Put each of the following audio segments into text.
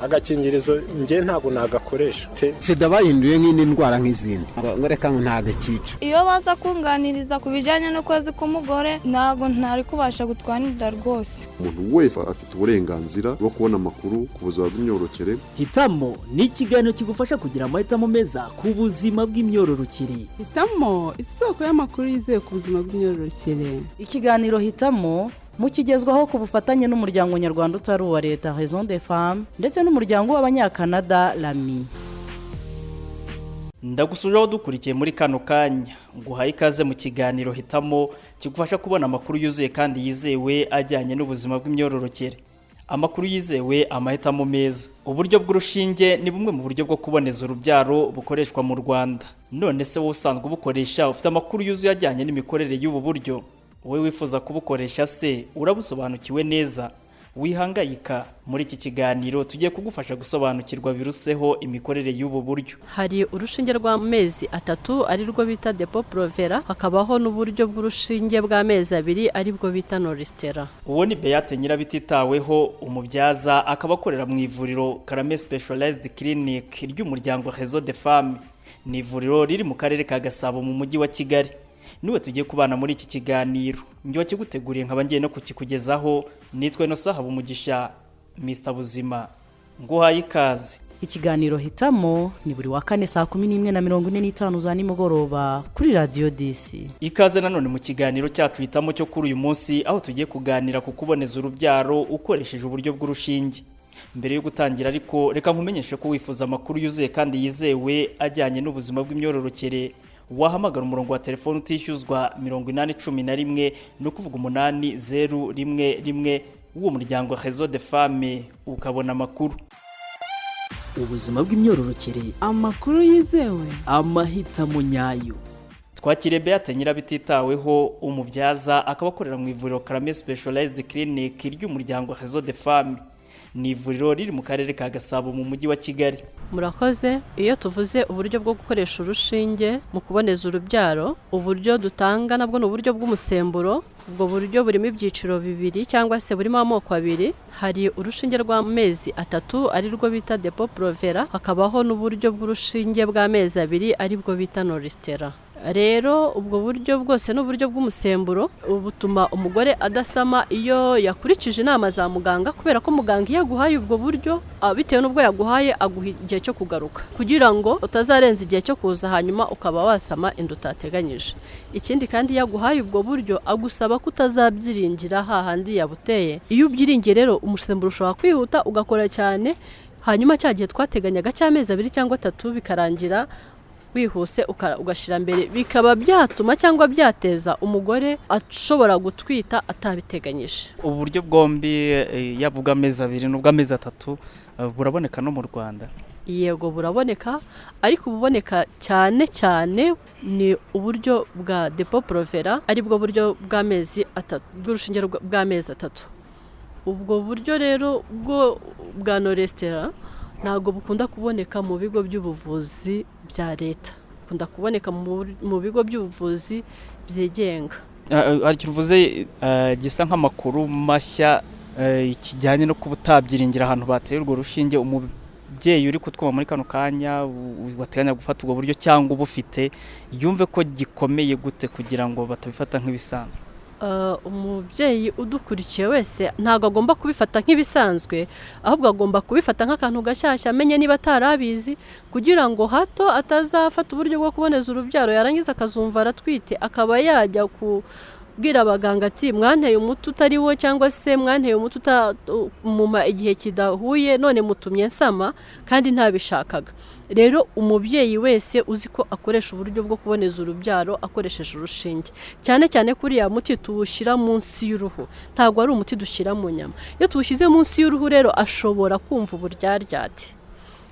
agakingirizo nge ntabwo nagakoresha sida bahinduye nk'indi ndwara nk'izindi ngo reka ntagakica. Iyo baza kunganiriza ku bijyanye n'ukwezi k'umugore ntabwo ntari kubasha gutwanirira rwose. Umuntu wese afite uburenganzira bwo kubona amakuru ku buzima bw'imyororokere. Hitamo ni ikiganiro kigufasha kugira amahitamo meza ku buzima bw'imyororokere. Hitamo isoko y'amakuru yizewe ku buzima bw'imyororokere. Ikiganiro Hitamo mukigezwaho ku bufatanye n'umuryango nyarwanda utari uwa leta Raison des Femmes ndetse n'umuryango w'abanyakanada Lami. Ndagusuje aho dukurikiye muri kano kanya nguhaye ikaze mu kiganiro Hitamo kigufasha kubona amakuru yuzuye kandi yizewe ajyanye n'ubuzima bw'imyororokere. Amakuru yizewe, amahitamo meza. Uburyo bw'urushinge ni bumwe mu buryo bwo kuboneza urubyaro bukoreshwa mu Rwanda. None se wowe usanzwe ubukoresha ufite amakuru yuzuye ajyanye n'imikorere y'ubu buryo? Wowe wifuza kubukoresha se urabusobanukiwe neza? Wihangayika, muri iki kiganiro tugiye kugufasha gusobanukirwa biruseho imikorere y'ubu buryo. Hari urushinge rw'amezi 3 ari rwo bita Depo-Provera, hakabaho n'uburyo bw'urushinge bw'amezi 2 ari bwo bita Noristera. Uwo ni Beate Nyirabititaweho, umubyaza akaba akorera mu ivuriro Karame Specialized Clinic ry'umuryango Réseau des Femmes. Ni ivuriro riri mu karere ka Gasabo mu mujyi wa Kigali. Niwe tugiye kubana muri iki kiganiro. Njye wakiguteguriye nkaba ngiye no kukikugezaho. Nitwe no Sahaba Umugisha, Mr. Buzima. Nguhaye ikaze. Ikiganiro Hitamo ni buri wa kane saa 11:45 za nimugoroba kuri Radio DC. Ikaze nanone mu kiganiro cyacu Hitamo cyo kuri uyu munsi, aho tugiye kuganira ku kuboneza urubyaro ukoresheje uburyo bw'urushinge. Mbere yo gutangira ariko reka nkumenyeshe ko wifuza amakuru yuzuye kandi yizewe ajyanye n'ubuzima bw'imyororokere. Wahamagara umurongo wa telefone utishyuzwa 811 no kuvuga 8011 w'uwo muryango Réseau des Femmes ukabona amakuru. Ubuzima bw'imyororokere, Amakuru yizewe, amahitamo nyayo. Twakire Beate Nyirabititaweho, umubyaza akaba akorera mu ivuriro Karame Specialized Clinic ry'umuryango Réseau des Femmes. Ni ivuriro riri mu karere ka Gasabo mu mujyi wa Kigali. Murakoze. Iyo tuvuze uburyo bwo gukoresha urushinge mu kuboneza urubyaro, uburyo dutanga nabwo ni uburyo bw'umusemburo. Ubwo buryo burimo ibyiciro bibiri cyangwa se burimo amoko abiri. Hari urushinge rw'amezi 3 ari rwo bita Depo-Provera, hakabaho n'uburyo bw'urushinge bw'amezi 2 ari bwo bita Noristera. Rero ubwo buryo bwose n'uburyo bw'umusemburo butuma umugore adasama iyo yakurikije inama za muganga, kubera ko muganga iyo aguhaye ubwo buryo bitewe n'ubwo yaguhaye aguha igihe cyo kugaruka kugira ngo utazarenza igihe cyo kuza hanyuma ukaba wasama inda utateganyije. Ikindi kandi iyo aguhaye ubwo buryo agusaba kutazabyiringira hahandi yabuteye. Iyo ubyiringiye rero umusemburo ushobora kwihuta ugakora cyane, hanyuma cyagiye twateganyaga cy'amezi 2 cyangwa 3 bikarangira wihuse ugashira mbere, bikaba byatuma cyangwa byateza umugore ashobora gutwita atabiteganyije. Ubu buryo bwombi yavuga amezi 2 n'ubwo amezi 3 buraboneka no mu Rwanda? Yego buraboneka, ariko buboneka cyane cyane ni uburyo bwa Depo-Provera ari bwo buryo bw'amezi 3 bw'urushinge bw'amezi 3. Ubwo buryo rero bwa Noristera ntabwo bukunda kuboneka mu bigo by'ubuvuzi bya leta, bukunda kuboneka mu bigo by'ubuvuzi byigenga. Ariko uvuze gisa nk'amakuru mashya kijyanye no kubutabyiringira ahantu bateye urwo rushinge. Umubyeyi uri kutwuma muri kano kanya wateganya gufata ubwo buryo cyangwa ubufite, yumve ko gikomeye gute kugira ngo batabifata nk'ibisanzwe? Umubyeyi udukurikiye wese ntabwo agomba kubifata nk'ibisanzwe, ahubwo agomba kubifata nk'akantu gashyashya, amenye niba atarabizi, kugira ngo hato atazafata uburyo bwo kuboneza urubyaro yarangiza akazumva aratwite akaba yajya kubwira abaganga ati mwanteye umuti utari wo, cyangwa se mwanteye umuti muma igihe kidahuye none mutumye nsama kandi ntabishakaga. Rero umubyeyi wese uzi ko akoresha uburyo bwo kuboneza urubyaro akoresheje urushinge, cyane cyane kuri ya muti tuwushyira munsi y'uruhu, ntabwo ari umuti dushyira mu nyama. Iyo tuwushyize munsi y'uruhu rero ashobora kumva uburyaryate.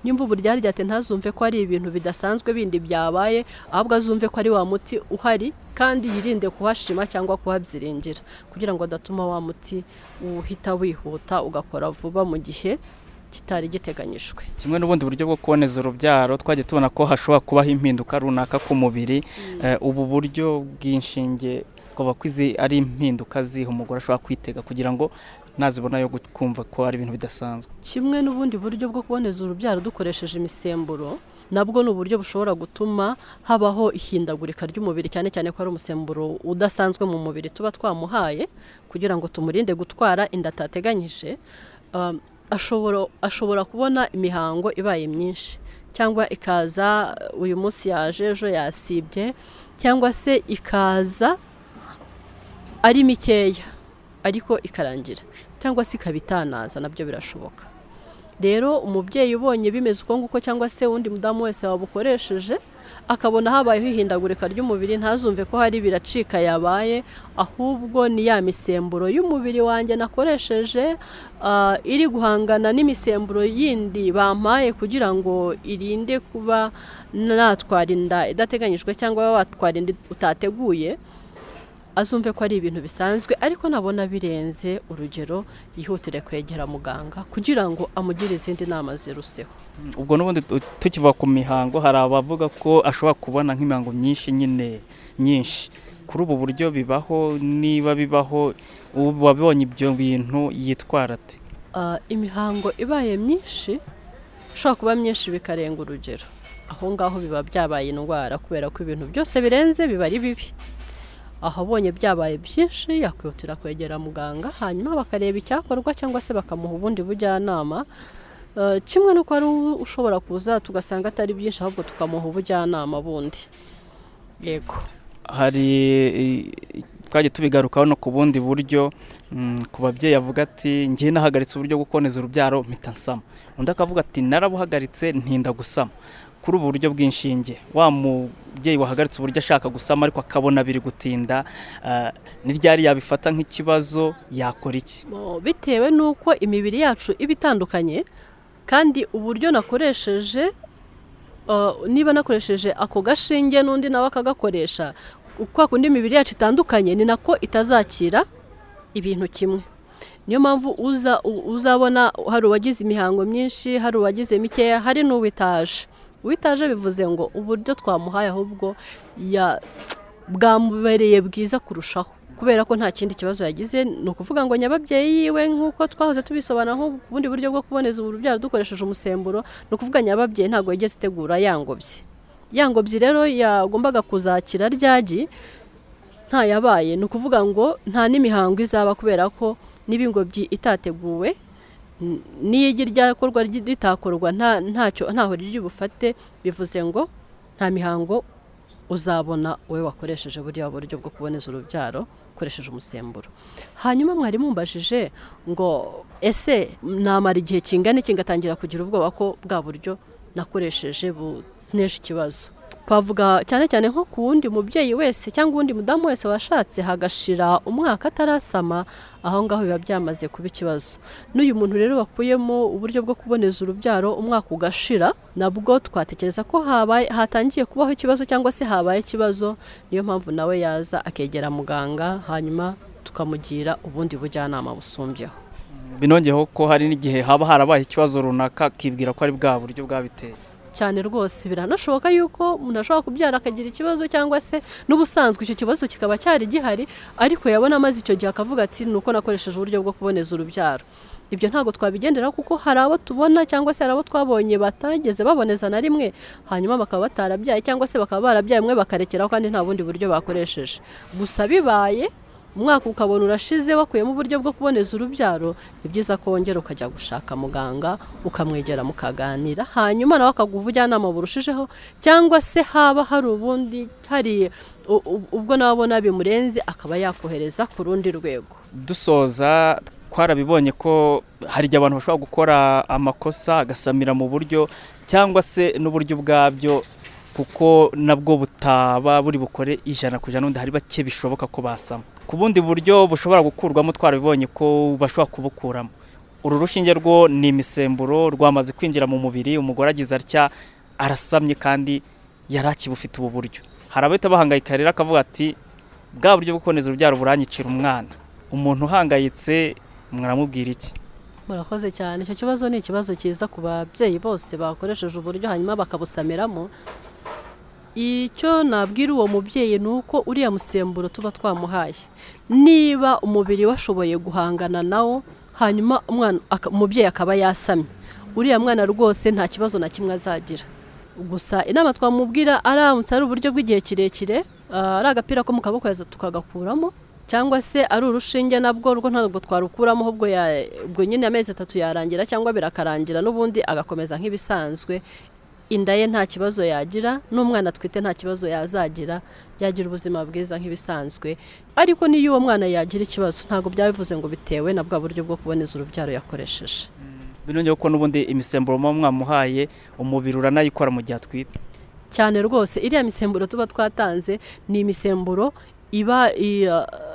Nyumva uburyaryate ntazumve ko ari ibintu bidasanzwe bindi byabaye, ahubwo azumve ko ari wa muti uhari, kandi yirinde kuhashima cyangwa kuhabyiringira kugira ngo adatuma wa muti uhita wihuta ugakora vuba mu gihe kitari giteganyijwe. Kimwe n'ubundi buryo bwo kuboneza urubyaro twagiye tubona ko hashobora kubaho impinduka runaka ku mubiri. Ubu buryo bw'inshinge twaba kwizi ari impinduka ziha umugore ashobora kwitega kugira ngo nazibona yo kumva ko ari ibintu bidasanzwe. Kimwe n'ubundi buryo bwo kuboneza urubyaro dukoresheje imisemburo, nabwo ni uburyo bushobora gutuma habaho ihindagurika ry'umubiri, cyane cyane ko ari umusemburo udasanzwe mu mubiri tuba twamuhaye kugira ngo tumurinde gutwara inda atateganyije. Ashobora kubona imihango ibaye myinshi, cyangwa ikaza uyu munsi yaje ejo yasibye, cyangwa se ikaza ari mikeya ariko ikarangira, cyangwa se ikabitanaza, nabyo birashoboka. Rero umubyeyi ubonye bimeze uko nguko, cyangwa se undi mudamu wese wabukoresheje akabona habayeho ihindagurika ry'umubiri, ntazumve ko hari biracika yabaye, ahubwo ni ya misemburo y'umubiri wanjye nakoresheje iri guhangana n'imisemburo yindi bampaye kugira ngo irinde kuba natwara inda idateganyijwe cyangwa watwara inda utateguye, azumve ko ari ibintu bisanzwe. Ariko nabona birenze urugero, yihutire kwegera muganga kugira ngo amugire izindi nama ziruseho. Ubwo n'ubundi tukiva ku mihango, hari abavuga ko ashobora kubona nk'imihango myinshi. Kuri ubu buryo bibaho? Niba bibaho, wabonye ibyo bintu yitwara ate? Imihango ibaye myinshi, ishobora kuba myinshi bikarenga urugero, aho ngaho biba byabaye indwara, kubera ko ibintu byose birenze biba ari bibi. Aho abonye byabaye byinshi yakwihutira kwegera muganga, hanyuma bakareba icyakorwa cyangwa se bakamuha ubundi bujyanama. Kimwe nuko ari ushobora kuza tugasanga atari byinshi, ahubwo tukamuha ubujyanama bundi. Yego, hari twagiye tubigarukaho no ku bundi buryo, ku babyeyi avuga ati ngiye nahagaritse uburyo bwo kuboneza urubyaro mpita nsama, undi akavuga ati narabuhagaritse ntinda gusama. Kuri ubu buryo bw'inshinge, wa mubyeyi wahagaritse uburyo ashaka gusama ariko akabona biri gutinda, ni ryari yabifata nk'ikibazo, yakora iki? Bitewe n'uko imibiri yacu iba itandukanye, kandi uburyo nakoresheje, niba nakoresheje ako gashinge n'undi nawe akagakoresha, uko kundi imibiri yacu itandukanye ni nako itazakira ibintu kimwe. Niyo mpamvu uzabona hari uwagize imihango myinshi, hari uwagize mikeya, hari n'uwitaje. Uwitaje bivuze ngo uburyo twamuhaye ahubwo bwamubereye bwiza kurushaho, kubera ko nta kindi kibazo yagize. Ni ukuvuga ngo nyababyeyi yiwe, nk'uko twahoze tubisobanura nk'ubundi buryo bwo kuboneza urubyaro dukoresheje umusemburo, ni ukuvuga nyababyeyi ntabwo yigeze itegura yangobyi rero yagombaga kuzakira ryagi ntayabaye. Ni ukuvuga ngo nta n'imihango izaba, kubera ko niba ingobyi itateguwe, n'igi ryakorwa ritakorwa ntaho riri bufate, bivuze ngo nta mihango uzabona wowe wakoresheje buriya buryo bwo kuboneza urubyaro ukoresheje umusemburo. Hanyuma mwari mumbajije ngo ese namara igihe kingana iki ngatangira kugira ubwoba ko bwa buryo nakoresheje bunesha ikibazo. Twavuga cyane cyane nko ku wundi mubyeyi wese cyangwa uwundi mudamu wese washatse hagashira umwaka atarasama, aho ngaho biba byamaze kuba ikibazo. N'uyu muntu rero bakuyemo uburyo bwo kuboneza urubyaro umwaka ugashira, nabwo twatekereza ko hatangiye kubaho ikibazo cyangwa se habaye ikibazo. Niyo mpamvu nawe yaza akegera muganga, hanyuma tukamugira ubundi bujyanama busumbyeho. Binongeyeho ko hari n'igihe haba harabaye ikibazo runaka akibwira ko ari bwa buryo bwabiteye. Cyane rwose biranashoboka yuko umuntu ashobora kubyara akagira ikibazo, cyangwa se n'ubusanzwe icyo kibazo kikaba cyari gihari, ariko yabona amaze icyo gihe akavuga ati nuko nakoresheje uburyo bwo kuboneza urubyaro. Ibyo ntabwo twabigendera, kuko hari abo tubona cyangwa se hari abo twabonye batageze baboneza na rimwe, hanyuma bakaba batarabyaye cyangwa se bakaba barabyaye mwe bakarekeraho kandi nta bundi buryo bakoresheje. Gusa bibaye umwaka ukabona urashize wakuyemo uburyo bwo kuboneza urubyaro, ni byiza ko wongera ukajya gushaka muganga ukamwegera mukaganira, hanyuma nawe akaguha ubujyanama burushijeho, cyangwa se haba hari ubundi ubwo nawe abona bimurenze akaba yakohereza ku rundi rwego. Dusoza, twarabibonye ko hari igihe abantu bashobora gukora amakosa agasamira mu buryo cyangwa se n'uburyo bwabyo, kuko nabwo butaba buri bukore 100% n'undi hari bake bishoboka ko basama. Ku bundi buryo bushobora gukurwamo twarabibonye ko bashobora kubukuramo. Uru rushinge rwo ni imisemburo, rwamaze kwinjira mu mubiri, umugore agize atya arasamye kandi yarakibufite ubu buryo. Hari abahita bahangayika rero akavuga ati bwa buryo bwo kuboneza urubyaro buranyicira umwana. Umuntu uhangayitse mwaramubwira iki? Murakoze cyane. Icyo kibazo ni ikibazo cyiza ku babyeyi bose bakoresheje uburyo hanyuma bakabusamiramo. Icyo nabwira uwo mubyeyi ni uko uriya musemburo tuba twamuhaye, niba umubiri washoboye guhangana nawo hanyuma umubyeyi akaba yasamye, uriya mwana rwose nta kibazo na kimwe azagira. Gusa inama twamubwira aramutse ari uburyo bw'igihe kirekire, ari agapira ko mu kaboko yaza tukagakuramo, cyangwa se ari urushinge nabwo rwo ntabwo twarukuramo, ubwo nyine amezi 3 yarangira cyangwa birakarangira, n'ubundi agakomeza nk'ibisanzwe. Inda ye nta kibazo yagira, n'umwana atwite nta kibazo yazagira, yagira ubuzima bwiza nk'ibisanzwe. Ariko niyo uwo mwana yagira ikibazo, ntabwo byabivuze ngo bitewe na bwa buryo bwo kuboneza urubyaro yakoresheje. Binongeye ko n'ubundi imisemburo mwamuhaye umubiri uranayikora mu gihe atwite cyane rwose. Iriya misemburo tuba twatanze ni imisemburo iba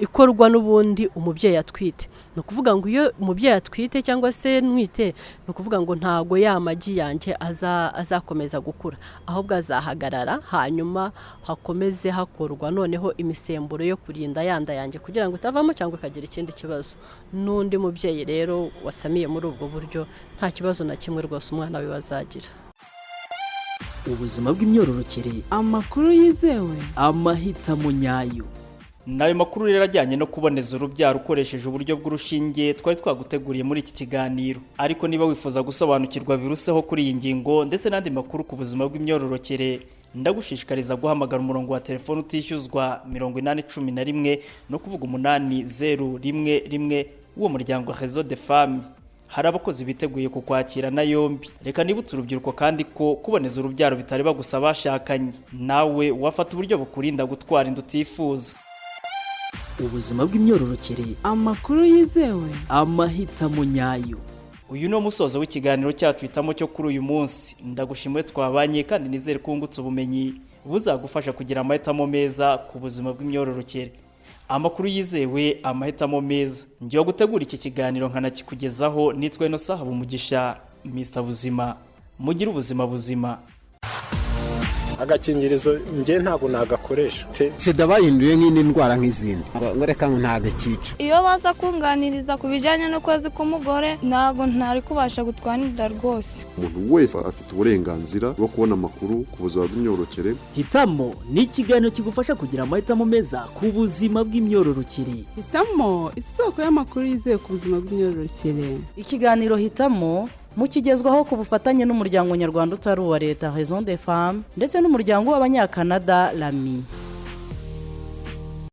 ikorwa n'ubundi umubyeyi atwite. No kuvuga ngo iyo umubyeyi atwite cyangwa se nwite, no kuvuga ngo ntago yamagi yanjye azakomeza gukura, ahubwo azahagarara hanyuma hakomeze hakorwa noneho imisemburo yo kurinda yanda yanjye kugira ngo itavamo cyangwa ikagira ikindi kibazo. N'undi mubyeyi rero wasamiye muri ubwo buryo nta kibazo na kimwe rwose umwana we bazagira. Ubuzima bw'imyororokere, amakuru yizewe, amahitamo nyayo. Nayo makuru rero ajyanye no kuboneza urubyaro ukoresheje uburyo bw'urushinge twari twaguteguriye muri iki kiganiro. Ariko niba wifuza gusobanukirwa biruseho kuri iyi ngingo ndetse n'andi makuru ku buzima bw'imyororokere, ndagushishikariza guhamagara umurongo wa telefone utishyuzwa 811 no kuvuga 8011 uwo muryango Réseau des Femmes. Hari abakozi biteguye kukwakira na yombi. Reka nibutse urubyiruko kandi ko kuboneza urubyaro bitari bagusaba bashakanye. Nawe wafata uburyo bukurinda gutwara inda utifuza. Ubuzima bw'imyororokere, amakuru yizewe, amahitamo nyayo. Uyu no musozo w'ikiganiro cyacu hitamo cyo kuri uyu munsi. Ndagushimiye twabanye kandi nizere ko ungutse ubumenyi buzagufasha kugira amahitamo meza ku buzima bw'imyororokere. Amakuru yizewe, amahitamo meza. Ngiye gutegura iki kiganiro nkanakikugezaho, nitwe Innocent Habumugisha, Mr Buzima. Mugira ubuzima buzima. Agakingirizo nge ntabwo nagakoresha. sida bahinduye nk'indi ndwara nk'izindi, ngo reka ntago kica. Iyo baza kunganiriza ku bijyanye n'ukwezi k'umugore, ntabwo ntari kubasha gutwanira rwose. Umuntu wese afite uburenganzira bwo kubona amakuru ku buzima bw'imyororokere. Hitamo ni ikiganiro kigufasha kugira amahitamo meza ku buzima bw'imyororokere. hitamo isoko y'amakuru yizewe ku buzima bw'imyororokere. Ikiganiro hitamo mukigezwaho ku bufatanye n'umuryango nyarwanda utari uwa leta Raison des Femmes ndetse n'umuryango w'abanyakanada Lami.